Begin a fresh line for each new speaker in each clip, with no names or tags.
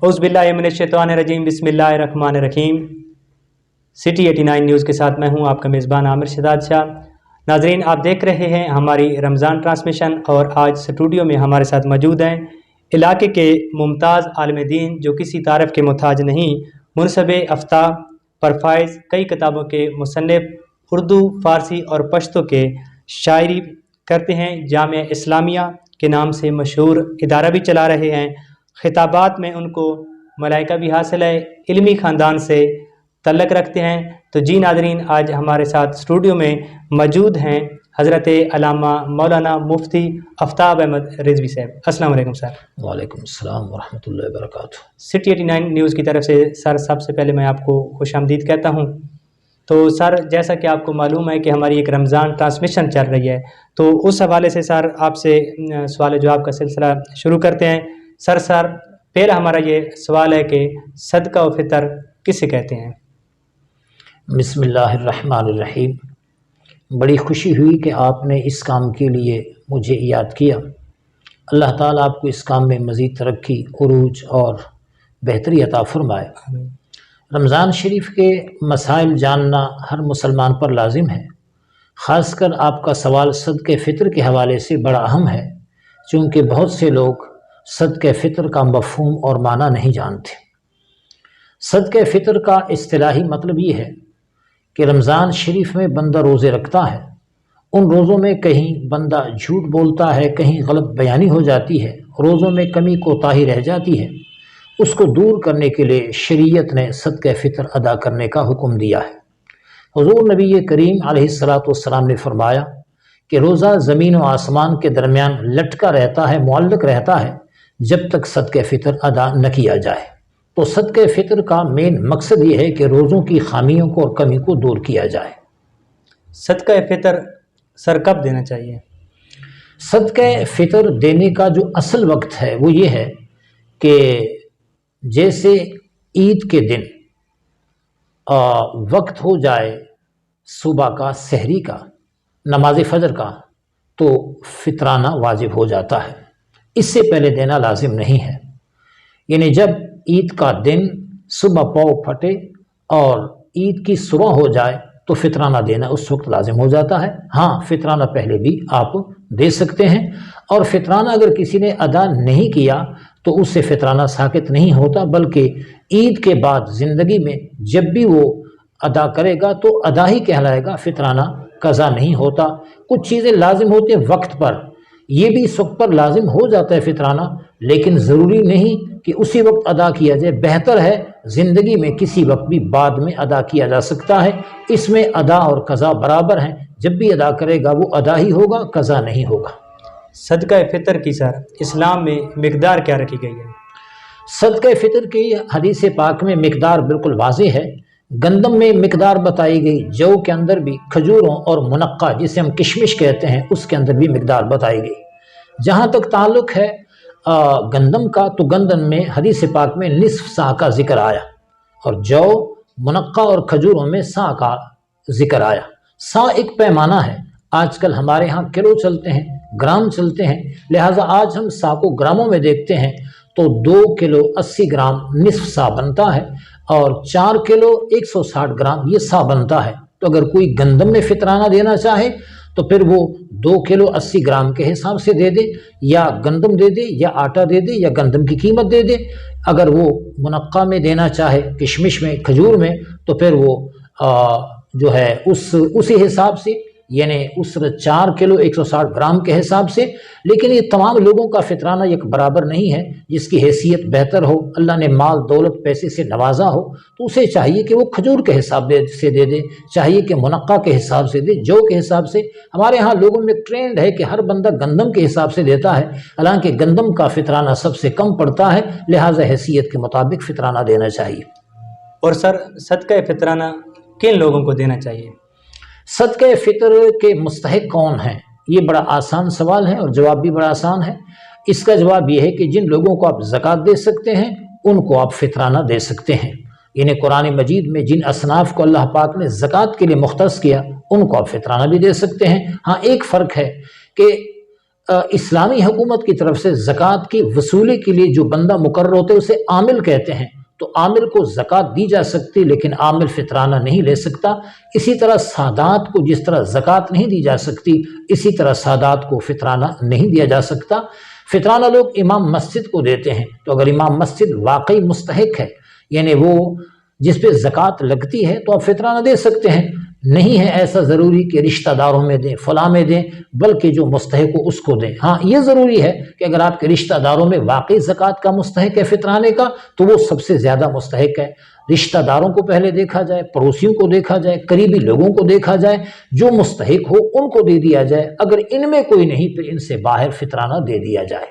اعوذ باللہ من الشیطان الرجیم، بسم اللہ الرحمن الرحیم۔ سٹی 89 نیوز کے ساتھ میں ہوں آپ کا میزبان عامر شہزاد شاہ۔ ناظرین، آپ دیکھ رہے ہیں ہماری رمضان ٹرانسمیشن، اور آج اسٹوڈیو میں ہمارے ساتھ موجود ہیں علاقے کے ممتاز عالم دین جو کسی تعارف کے محتاج نہیں، منصب افتہ، پرفائز، کئی کتابوں کے مصنف، اردو، فارسی اور پشتو کے شاعری کرتے ہیں، جامعہ اسلامیہ کے نام سے مشہور ادارہ بھی چلا رہے ہیں۔ خطابات میں ان کو ملائکہ بھی حاصل ہے، علمی خاندان سے تعلق رکھتے ہیں۔ تو جی ناظرین، آج ہمارے ساتھ اسٹوڈیو میں موجود ہیں حضرت علامہ مولانا مفتی آفتاب احمد رضوی صاحب۔ السلام علیکم سر۔
وعلیکم السلام ورحمۃ اللہ وبرکاتہ۔
سٹی 89 نیوز کی طرف سے سر سب سے پہلے میں آپ کو خوش آمدید کہتا ہوں۔ تو سر، جیسا کہ آپ کو معلوم ہے کہ ہماری ایک رمضان ٹرانسمیشن چل رہی ہے، تو اس حوالے سے سر آپ سے سوال جواب کا سلسلہ شروع کرتے ہیں۔ سر پہلا ہمارا یہ سوال ہے کہ صدقہ و فطر کسے کہتے ہیں؟
بسم اللہ الرحمن الرحیم۔ بڑی خوشی ہوئی کہ آپ نے اس کام کے لیے مجھے یاد کیا۔ اللہ تعالیٰ آپ کو اس کام میں مزید ترقی، عروج اور بہتری عطا فرمائے۔ رمضان شریف کے مسائل جاننا ہر مسلمان پر لازم ہے۔ خاص کر آپ کا سوال صدقہ فطر کے حوالے سے بڑا اہم ہے، چونکہ بہت سے لوگ صدقہ فطر کا مفہوم اور معنی نہیں جانتے۔ صدقہ فطر کا اصطلاحی مطلب یہ ہے کہ رمضان شریف میں بندہ روزے رکھتا ہے، ان روزوں میں کہیں بندہ جھوٹ بولتا ہے، کہیں غلط بیانی ہو جاتی ہے، روزوں میں کمی کوتاہی رہ جاتی ہے، اس کو دور کرنے کے لیے شریعت نے صدقہ فطر ادا کرنے کا حکم دیا ہے۔ حضور نبی کریم علیہ السلام نے فرمایا کہ روزہ زمین و آسمان کے درمیان لٹکا رہتا ہے، معلق رہتا ہے، جب تک صدقہ فطر ادا نہ کیا جائے۔ تو صدقہ فطر کا مین مقصد یہ ہے کہ روزوں کی خامیوں کو اور کمی کو دور کیا جائے۔
صدقہ فطر سر کب دینا چاہیے؟
صدقہ فطر دینے کا جو اصل وقت ہے وہ یہ ہے کہ جیسے عید کے دن وقت ہو جائے صبح کا، سحری کا، نماز فجر کا، تو فطرانہ واجب ہو جاتا ہے۔ اس سے پہلے دینا لازم نہیں ہے۔ یعنی جب عید کا دن صبح پاؤ پھٹے اور عید کی صبح ہو جائے تو فطرانہ دینا اس وقت لازم ہو جاتا ہے۔ ہاں، فطرانہ پہلے بھی آپ دے سکتے ہیں، اور فطرانہ اگر کسی نے ادا نہیں کیا تو اس سے فطرانہ ساقط نہیں ہوتا، بلکہ عید کے بعد زندگی میں جب بھی وہ ادا کرے گا تو ادا ہی کہلائے گا، فطرانہ قضا نہیں ہوتا۔ کچھ چیزیں لازم ہوتی ہیں وقت پر، یہ بھی اس وقت پر لازم ہو جاتا ہے فطرانہ، لیکن ضروری نہیں کہ اسی وقت ادا کیا جائے۔ بہتر ہے زندگی میں کسی وقت بھی بعد میں ادا کیا جا سکتا ہے۔ اس میں ادا اور قضا برابر ہیں، جب بھی ادا کرے گا وہ ادا ہی ہوگا، قضا نہیں ہوگا۔
صدقہ فطر کی سر اسلام میں مقدار کیا رکھی گئی ہے؟
صدقہ فطر کی حدیث پاک میں مقدار بالکل واضح ہے۔ گندم میں مقدار بتائی گئی، جو کے اندر بھی، کھجوروں اور منقع جسے ہم کشمش کہتے ہیں اس کے اندر بھی مقدار بتائی گئی۔ جہاں تک تعلق ہے گندم کا، تو گندم میں حدیث پاک میں نصف سا کا ذکر آیا، اور جو، منقع اور کھجوروں میں سا کا ذکر آیا۔ سا ایک پیمانہ ہے، آج کل ہمارے ہاں کلو چلتے ہیں، گرام چلتے ہیں، لہٰذا آج ہم سا کو گراموں میں دیکھتے ہیں تو 2 کلو 80 گرام نصف سا بنتا ہے، اور 4 کلو 160 گرام یہ سا بنتا ہے۔ تو اگر کوئی گندم میں فطرانہ دینا چاہے تو پھر وہ 2 کلو 80 گرام کے حساب سے دے دے، یا گندم دے دے، یا آٹا دے دے، یا گندم کی قیمت دے دے۔ اگر وہ منقع میں دینا چاہے، کشمش میں، کھجور میں، تو پھر وہ جو ہے اسی حساب سے، یعنی اس 4 کلو 160 گرام کے حساب سے۔ لیکن یہ تمام لوگوں کا فطرانہ ایک برابر نہیں ہے۔ جس کی حیثیت بہتر ہو، اللہ نے مال دولت پیسے سے نوازا ہو، تو اسے چاہیے کہ وہ کھجور کے حساب سے دے دے، چاہیے کہ منقع کے حساب سے دے، جو کے حساب سے۔ ہمارے ہاں لوگوں میں ایک ٹرینڈ ہے کہ ہر بندہ گندم کے حساب سے دیتا ہے، حالانکہ گندم کا فطرانہ سب سے کم پڑتا ہے، لہٰذا حیثیت کے مطابق فطرانہ دینا چاہیے۔
اور سر صدقہ فطرانہ کن لوگوں کو دینا چاہیے؟
صدقہ فطر کے مستحق کون ہیں؟ یہ بڑا آسان سوال ہے، اور جواب بھی بڑا آسان ہے۔ اس کا جواب یہ ہے کہ جن لوگوں کو آپ زکوٰۃ دے سکتے ہیں ان کو آپ فطرانہ دے سکتے ہیں۔ یعنی قرآن مجید میں جن اصناف کو اللہ پاک نے زکوٰۃ کے لیے مختص کیا ان کو آپ فطرانہ بھی دے سکتے ہیں۔ ہاں، ایک فرق ہے کہ اسلامی حکومت کی طرف سے زکوٰۃ کی وصولی کے لیے جو بندہ مقرر ہوتا ہے اسے عامل کہتے ہیں، تو عامل کو زکوٰۃ دی جا سکتی لیکن عامل فطرانہ نہیں لے سکتا۔ اسی طرح سادات کو جس طرح زکوٰۃ نہیں دی جا سکتی، اسی طرح سادات کو فطرانہ نہیں دیا جا سکتا۔ فطرانہ لوگ امام مسجد کو دیتے ہیں، تو اگر امام مسجد واقعی مستحق ہے، یعنی وہ جس پہ زکوٰۃ لگتی ہے، تو آپ فطرانہ دے سکتے ہیں۔ نہیں ہے ایسا ضروری کہ رشتہ داروں میں دیں، فلاں میں دیں، بلکہ جو مستحق ہو اس کو دیں۔ ہاں یہ ضروری ہے کہ اگر آپ کے رشتہ داروں میں واقعی زکوٰۃ کا مستحق ہے فطرانے کا، تو وہ سب سے زیادہ مستحق ہے۔ رشتہ داروں کو پہلے دیکھا جائے، پڑوسیوں کو دیکھا جائے، قریبی لوگوں کو دیکھا جائے، جو مستحق ہو ان کو دے دیا جائے، اگر ان میں کوئی نہیں پھر ان سے باہر فطرانہ دے دیا جائے۔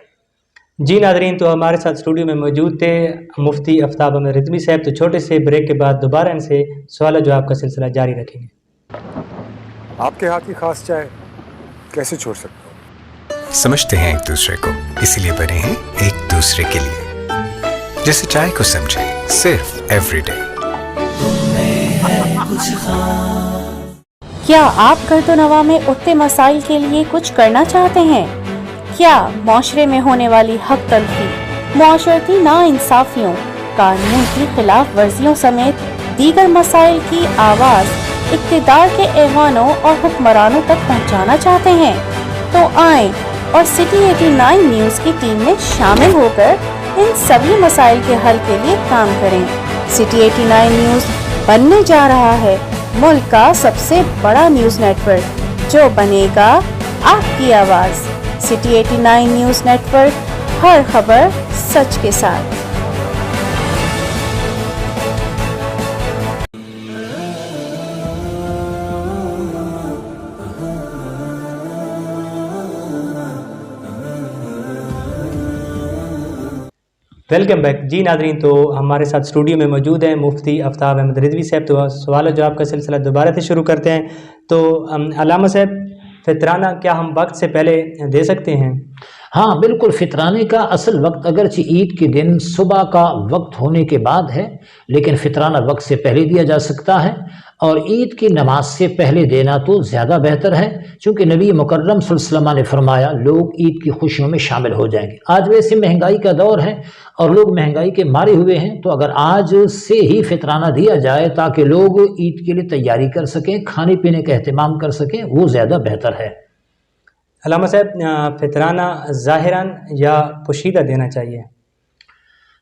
جی ناظرین، تو ہمارے ساتھ اسٹوڈیو میں موجود تھے مفتی آفتاب احمد رضوی صاحب۔ تو چھوٹے سے بریک کے بعد دوبارہ ان سے سوال و جواب کا سلسلہ جاری رکھیں گے۔
آپ کے ہاتھ کی خاص چائے کیسے چھوڑ سکتے ہو؟
سمجھتے ہیں ایک دوسرے کو، اسی لیے بنے ہیں ایک دوسرے کے لیے۔ جیسے چائے کو سمجھیں صرف ایوری ڈے۔
کیا آپ گرد و نواح میں اٹھتے مسائل کے لیے کچھ کرنا چاہتے ہیں؟ کیا معاشرے میں ہونے والی حق تلفی، معاشرتی ناانصافیوں، قانون کی خلاف ورزیوں سمیت دیگر مسائل کی آواز اقتدار کے ایوانوں اور حکمرانوں تک پہنچانا چاہتے ہیں؟ تو آئیں اور سٹی 89 نیوز کی ٹیم میں شامل ہو کر ان سبھی مسائل کے حل کے لیے کام کریں۔ سٹی 89 نیوز بننے جا رہا ہے ملک کا سب سے بڑا نیوز نیٹ ورک، جو بنے گا آپ کی آواز۔ سٹی 89 نیوز نیٹ ورک، ہر خبر سچ کے ساتھ۔
Welcome back. جی ناظرین، تو ہمارے ساتھ اسٹوڈیو میں موجود ہیں مفتی آفتاب احمد رضوی صاحب۔ تو سوال و جواب کا سلسلہ دوبارہ سے شروع کرتے ہیں۔ تو علامہ صاحب، فطرانہ کیا ہم وقت سے پہلے دے سکتے ہیں؟
ہاں بالکل، فطرانے کا اصل وقت اگرچہ عید کے دن صبح کا وقت ہونے کے بعد ہے، لیکن فطرانہ وقت سے پہلے دیا جا سکتا ہے، اور عید کی نماز سے پہلے دینا تو زیادہ بہتر ہے، چونکہ نبی مکرم صلی اللہ علیہ وسلم نے فرمایا لوگ عید کی خوشیوں میں شامل ہو جائیں گے۔ آج ویسے مہنگائی کا دور ہے اور لوگ مہنگائی کے مارے ہوئے ہیں، تو اگر آج سے ہی فطرانہ دیا جائے تاکہ لوگ عید کے لیے تیاری کر سکیں، کھانے پینے کا اہتمام کر سکیں، وہ زیادہ بہتر ہے۔
علامہ صاحب، فطرانہ ظاہراً یا پوشیدہ دینا چاہیے؟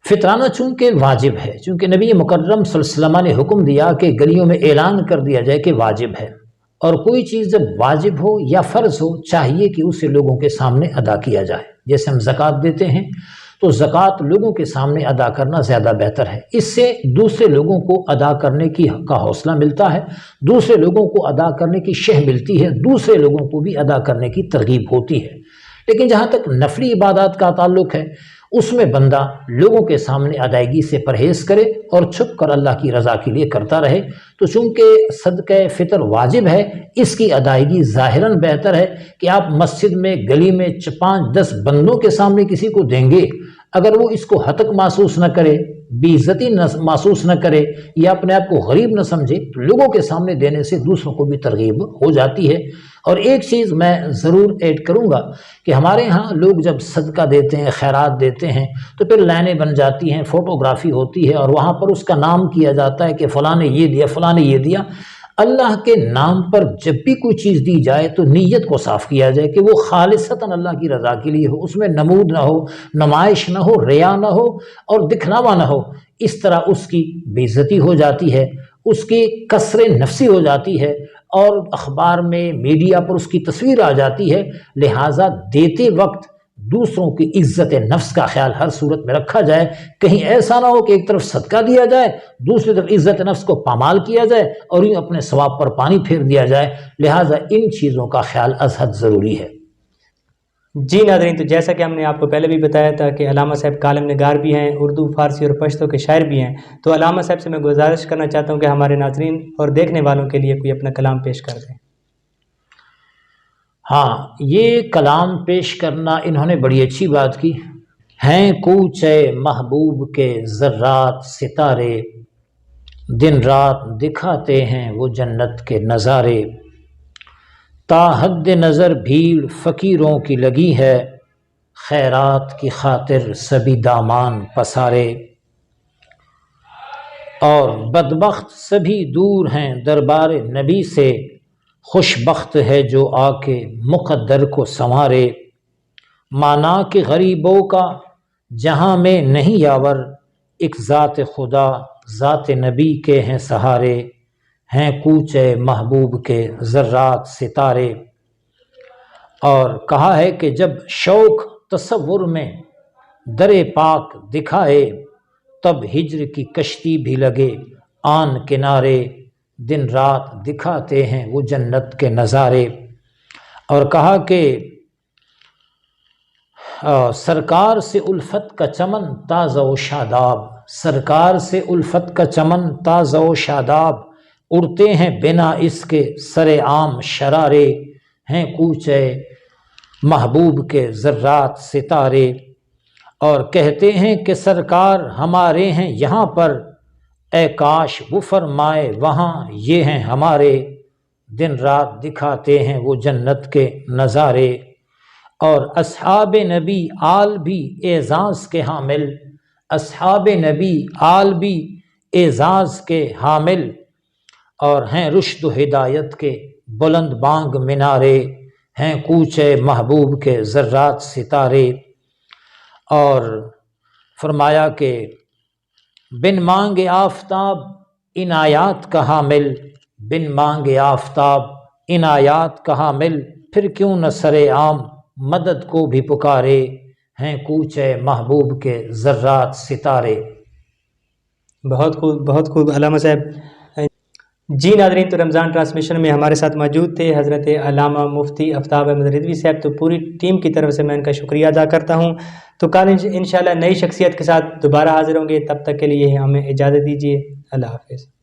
فطرانہ چونکہ واجب ہے، چونکہ نبی مکرم صلی اللہ علیہ وسلم نے حکم دیا کہ گلیوں میں اعلان کر دیا جائے کہ واجب ہے، اور کوئی چیز جب واجب ہو یا فرض ہو چاہیے کہ اسے لوگوں کے سامنے ادا کیا جائے۔ جیسے ہم زکوٰۃ دیتے ہیں تو زکوٰۃ لوگوں کے سامنے ادا کرنا زیادہ بہتر ہے، اس سے دوسرے لوگوں کو ادا کرنے کا حوصلہ ملتا ہے، دوسرے لوگوں کو ادا کرنے کی شہ ملتی ہے، دوسرے لوگوں کو بھی ادا کرنے کی ترغیب ہوتی ہے۔ لیکن جہاں تک نفلی عبادات کا تعلق ہے، اس میں بندہ لوگوں کے سامنے ادائیگی سے پرہیز کرے اور چھپ کر اللہ کی رضا کے لیے کرتا رہے۔ تو چونکہ صدقہ فطر واجب ہے، اس کی ادائیگی ظاہراً بہتر ہے کہ آپ مسجد میں، گلی میں 5-10 بندوں کے سامنے کسی کو دیں گے، اگر وہ اس کو ہتک محسوس نہ کرے، بے عزتی محسوس نہ کرے یا اپنے آپ کو غریب نہ سمجھے، تو لوگوں کے سامنے دینے سے دوسروں کو بھی ترغیب ہو جاتی ہے۔ اور ایک چیز میں ضرور ایڈ کروں گا کہ ہمارے ہاں لوگ جب صدقہ دیتے ہیں، خیرات دیتے ہیں، تو پھر لائنیں بن جاتی ہیں، فوٹوگرافی ہوتی ہے اور وہاں پر اس کا نام کیا جاتا ہے کہ فلاں نے یہ دیا، فلاں نے یہ دیا۔ اللہ کے نام پر جب بھی کوئی چیز دی جائے تو نیت کو صاف کیا جائے کہ وہ خالصتاً اللہ کی رضا کے لیے ہو، اس میں نمود نہ ہو، نمائش نہ ہو، ریا نہ ہو اور دکھلاوا نہ ہو۔ اس طرح اس کی بے عزتی ہو جاتی ہے، اس کی کسر نفسی ہو جاتی ہے اور اخبار میں، میڈیا پر اس کی تصویر آ جاتی ہے۔ لہٰذا دیتے وقت دوسروں کی عزت نفس کا خیال ہر صورت میں رکھا جائے، کہیں ایسا نہ ہو کہ ایک طرف صدقہ دیا جائے، دوسری طرف عزت نفس کو پامال کیا جائے اور یوں اپنے ثواب پر پانی پھیر دیا جائے۔ لہٰذا ان چیزوں کا خیال از حد ضروری ہے۔
جی ناظرین، تو جیسا کہ ہم نے آپ کو پہلے بھی بتایا تھا کہ علامہ صاحب کالم نگار بھی ہیں، اردو، فارسی اور پشتو کے شاعر بھی ہیں۔ تو علامہ صاحب سے میں گزارش کرنا چاہتا ہوں کہ ہمارے ناظرین اور دیکھنے والوں کے لیے کوئی اپنا کلام پیش کر دیں۔
ہاں، یہ کلام پیش کرنا انہوں نے بڑی اچھی بات کی۔ ہیں کوچے محبوب کے ذرات ستارے، دن رات دکھاتے ہیں وہ جنت کے نظارے، تا حد نظر بھیڑ فقیروں کی لگی ہے، خیرات کی خاطر سبھی دامان پسارے، اور بدبخت سبھی دور ہیں دربار نبی سے، خوش بخت ہے جو آ کے مقدر کو سنوارے۔ مانا کہ غریبوں کا جہاں میں نہیں یاور، ایک ذات خدا ذات نبی کے ہیں سہارے، ہیں کوچے محبوب کے ذرات ستارے۔ اور کہا ہے کہ جب شوق تصور میں در پاک دکھائے، تب ہجر کی کشتی بھی لگے آن کنارے، دن رات دکھاتے ہیں وہ جنت کے نظارے۔ اور کہا کہ سرکار سے الفت کا چمن تازہ و شاداب، سرکار سے الفت کا چمن تازہ و شاداب، اڑتے ہیں بنا اس کے سر عام شرارے، ہیں کوچے محبوب کے ذرات ستارے۔ اور کہتے ہیں کہ سرکار ہمارے ہیں یہاں پر، اے کاش وہ فرمائے وہاں یہ ہیں ہمارے، دن رات دکھاتے ہیں وہ جنت کے نظارے۔ اور اصحاب نبی آل بھی اعزاز کے حامل، اصحاب نبی آل بھی اعزاز کے حامل، اور ہیں رشد و ہدایت کے بلند بانگ مینارے، ہیں کوچے محبوب کے ذرات ستارے۔ اور فرمایا کہ بن مانگ آفتاب عنایات کا حامل، بن مانگ آفتاب عنایات کا حامل، پھر کیوں نہ سر عام مدد کو بھی پکارے، ہیں کوچے محبوب کے ذرات ستارے۔
بہت خوب، بہت خوب علامہ صاحب۔ جی ناظرین، تو رمضان ٹرانسمیشن میں ہمارے ساتھ موجود تھے حضرت علامہ مفتی آفتاب احمد رضوی صاحب، تو پوری ٹیم کی طرف سے میں ان کا شکریہ ادا کرتا ہوں۔ تو کل انشاءاللہ نئی شخصیت کے ساتھ دوبارہ حاضر ہوں گے، تب تک کے لیے ہمیں اجازت دیجیے، اللہ حافظ۔